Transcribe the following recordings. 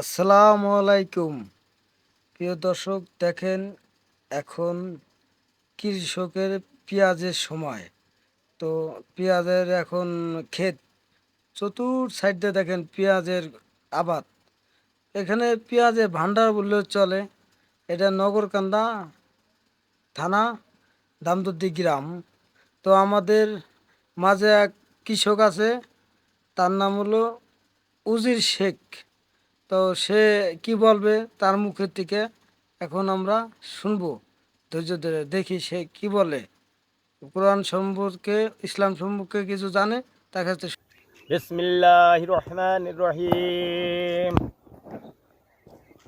আসসালামু আলাইকুম। প্রিয় দর্শক, দেখেন এখন কৃষকের পেঁয়াজের সময়। তো পেঁয়াজের এখন ক্ষেত চতুর সাইড দিয়ে দেখেন পেঁয়াজের আবাদ। এখানে পেঁয়াজের ভান্ডার বললেও চলে। এটা নগরকান্দা থানা, দামদর্দি গ্রাম। তো আমাদের মাঝে এক কৃষক আছে, তার নাম হলো উজির শেখ। তো সে কি বলবে তার মুখের থেকে এখন আমরা শুনবো। ধৈর্য ধরে দেখি সে কি বলে। কোরআন সম্পর্কে, ইসলাম সম্পর্কে কিছু জানে, তার কাছে বিসমিল্লাহির রহমানির রহিম।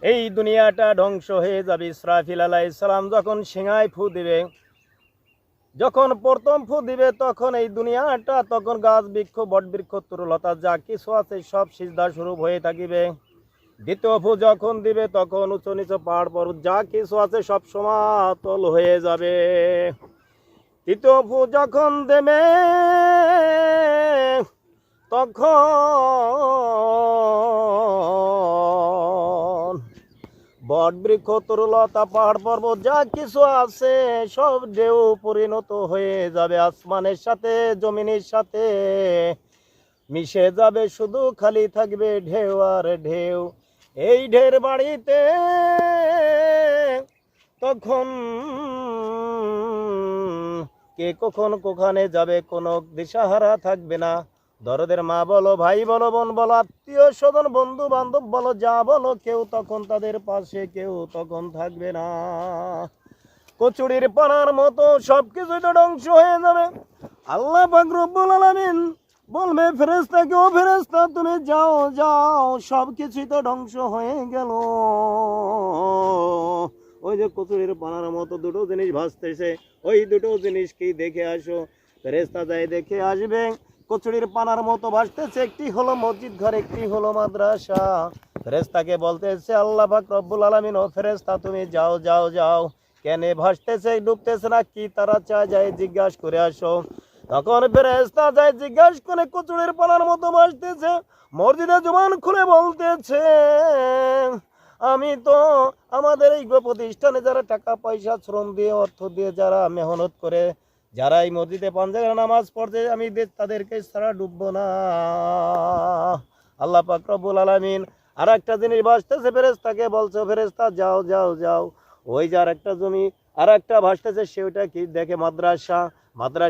এই দুনিয়াটা ধ্বংস হয়ে যাবে। ইসরাফিল আলাইহিস সালাম যখন সিংহায় ফু দিবে, যখন প্রথম ফু দিবে, তখন এই দুনিয়াটা, তখন গাছ বৃক্ষ বট বৃক্ষ তরুলতা যা কিছু আছে সব সিজদা স্বরূপ হয়ে থাকিবে। দ্বিতীয় ফু যখন দিবে, তখন উঁচু নিচু পাহাড় পর্বত যা কিছু আছে সব সমাতল হয়ে যাবে। তৃতীয় ফু যখন দেবে, তখন বট বৃক্ষ তরুলতা পাহাড় পর্বত যা কিছু আছে সব ঢেউ পরিণত হয়ে যাবে, আসমানের সাথে জমিনের সাথে মিশে যাবে, শুধু খালি থাকবে ঢেউ আর ঢেউ। এই ঢের বাড়িতে তখন কে কখন কোখানে যাবে কোনো দিশাহারা থাকবে না। দরদের মা বলো, ভাই বলো, বোন বলো, আত্মীয় স্বজন বন্ধু বান্ধব বলো, যা বলো, কেউ তখন তাদের পাশে কেউ তখন থাকবে না। কচুরির পানার মতো সবকিছুই তো ধ্বংস হয়ে যাবে। আল্লাহ পাক রব্বুল আলামিন বলবে ফেরেশতাকে, ও ফেরেশতা তুমি যাও যাও, সবকিছুই তো ধ্বংস হয়ে গেল। ওই যে কচুরির পানার মতো দুটো জিনিস ভাসতেছে, ওই দুটো জিনিস কি দেখে আসো। ফেরেশতা যাই দেখে আসবে, কচুরির পানার মতো ভাসতেছে, একটি হলো মসজিদ ঘর, একটি হলো মাদ্রাসা। ফেরেশতাকে বলতেছে আল্লাহ পাক রব্বুল আলামিন, ও ফেরেশতা তুমি যাও যাও যাও, কেন ভাসতেছে ডুবতেছে না কি তারা চায়, যায় জিজ্ঞাসা করে আসো। তখন ফেরেশতা যায় জিজ্ঞাসা করে, কচুরির পানার মতো ভাসতেছে। মসজিদে জবান খুলে বলতেছে, আমি তো আমাদের এই প্রতিষ্ঠানে যারা টাকা পয়সা শ্রম দিয়ে অর্থ দিয়ে যারা মেহনত করে যারা এই মসজিদে পাঞ্জাবের নামাজ পড়ছে, আমি তাদেরকে ছাড়া ডুববো না। আল্লাহ পাক রব্বুল আলামিন আর একটা জিনিস ভাসতেছে, ফেরেশতাকে বলছে ফেরেশতা যাও যাও যাও, ওই যে আর একটা জমি আর একটা ভাসতেছে, সেটা কি দেখে মাদ্রাসা। মাদ্রাসা